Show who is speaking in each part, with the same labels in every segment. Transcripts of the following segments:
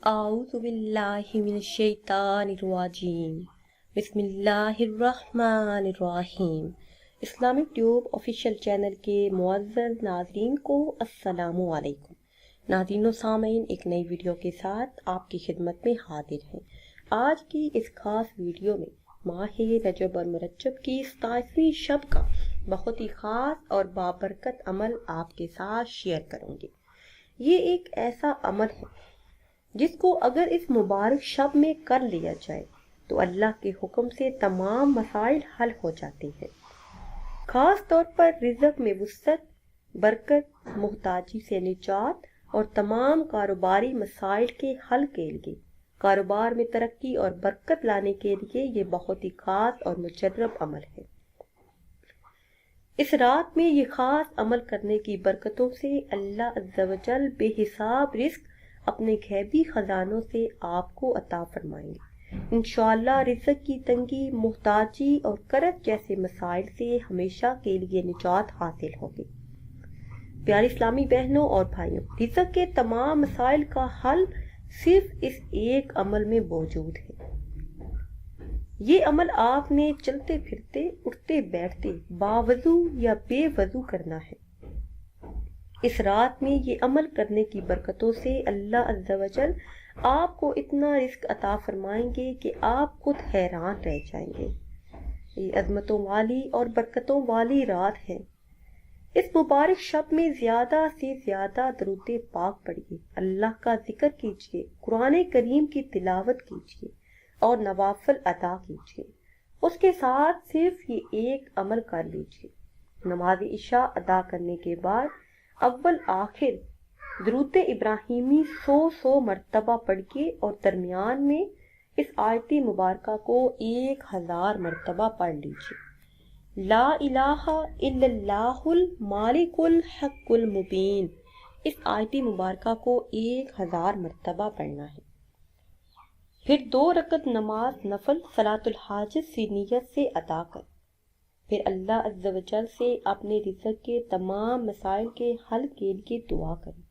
Speaker 1: اعوذ باللہ من الشیطان الرجیم بسم اللہ الرحمن الرحیم۔ اسلامک ٹیوب آفیشیل چینل کے معزز ناظرین کو السلام علیکم۔ ناظرین و سامعین، ایک نئی ویڈیو کے ساتھ آپ کی خدمت میں حاضر ہیں۔ آج کی اس خاص ویڈیو میں ماہ رجب المرجب کی 27ویں شب کا بہت ہی خاص اور بابرکت عمل آپ کے ساتھ شیئر کروں گی۔ یہ ایک ایسا عمل ہے جس کو اگر اس مبارک شب میں کر لیا جائے تو اللہ کے حکم سے تمام مسائل حل ہو جاتے ہیں، خاص طور پر رزق میں وسعت، برکت، محتاجی سے نجات اور تمام کاروباری مسائل کے حل کے لیے، کاروبار میں ترقی اور برکت لانے کے لیے یہ بہت ہی خاص اور مجرب عمل ہے۔ اس رات میں یہ خاص عمل کرنے کی برکتوں سے اللہ عز و جل بے حساب رزق اپنے غیبی خزانوں سے آپ کو عطا فرمائیں گے۔ انشاءاللہ رزق کی تنگی، محتاجی اور قرض جیسے مسائل سے ہمیشہ کے لیے نجات حاصل ہوگی۔ پیاری اسلامی بہنوں اور بھائیوں، رزق کے تمام مسائل کا حل صرف اس ایک عمل میں موجود ہے۔ یہ عمل آپ نے چلتے پھرتے، اٹھتے بیٹھتے، باوضو یا بے وضو کرنا ہے۔ اس رات میں یہ عمل کرنے کی برکتوں سے اللہ عز و جل آپ کو اتنا رزق عطا فرمائیں گے کہ آپ خود حیران رہ جائیں گے۔ یہ عظمتوں والی اور برکتوں والی رات ہے۔ اس مبارک شب میں زیادہ سے زیادہ درود پاک پڑھیے، اللہ کا ذکر کیجیے، قرآن کریم کی تلاوت کیجیے اور نوافل ادا کیجیے۔ اس کے ساتھ صرف یہ ایک عمل کر لیجیے۔ نماز عشاء ادا کرنے کے بعد اول آخر درود ابراہیمی 100 مرتبہ پڑھیے اور درمیان میں اس آیت مبارکہ کو 1000 مرتبہ پڑھ لیجیے۔ لا الہ الا اللہ المالک الحق المبین، اس آیت مبارکہ کو 1000 مرتبہ پڑھنا ہے۔ پھر 2 رکعت نماز نفل صلاۃ الحاجت سی نیت سے ادا کر، پھر اللہ عز و جل سے اپنے رزق کے تمام مسائل کے حل کے لیے دعا کریں۔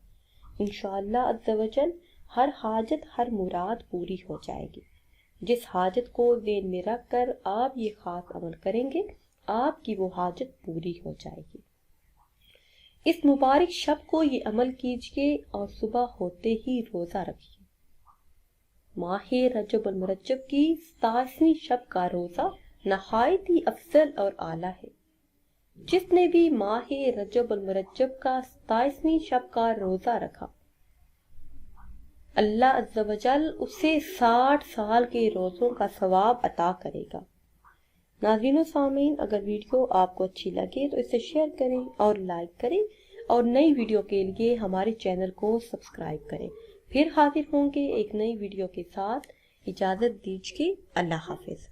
Speaker 1: انشاءاللہ عز و جل ہر حاجت، ہر مراد پوری ہو جائے گی۔ جس حاجت کو ذہن میں رکھ کر آپ یہ خاص عمل کریں گے، آپ کی وہ حاجت پوری ہو جائے گی۔ اس مبارک شب کو یہ عمل کیجیے اور صبح ہوتے ہی روزہ رکھیے۔ ماہ رجب المرجب کی 27ویں شب کا روزہ نہایت ہی افضل اور اعلیٰ ہے۔ جس نے بھی ماہ رجب المرجب کا 27ویں شب کا روزہ رکھا، اللہ عز و جل اسے 60 سال کے روزوں کا ثواب عطا کرے گا۔ ناظرین و سامعین، اگر ویڈیو آپ کو اچھی لگے تو اسے شیئر کریں اور لائک کریں، اور نئی ویڈیو کے لیے ہمارے چینل کو سبسکرائب کریں۔ پھر حاضر ہوں گے ایک نئی ویڈیو کے ساتھ۔ اجازت دیجیے، اللہ حافظ۔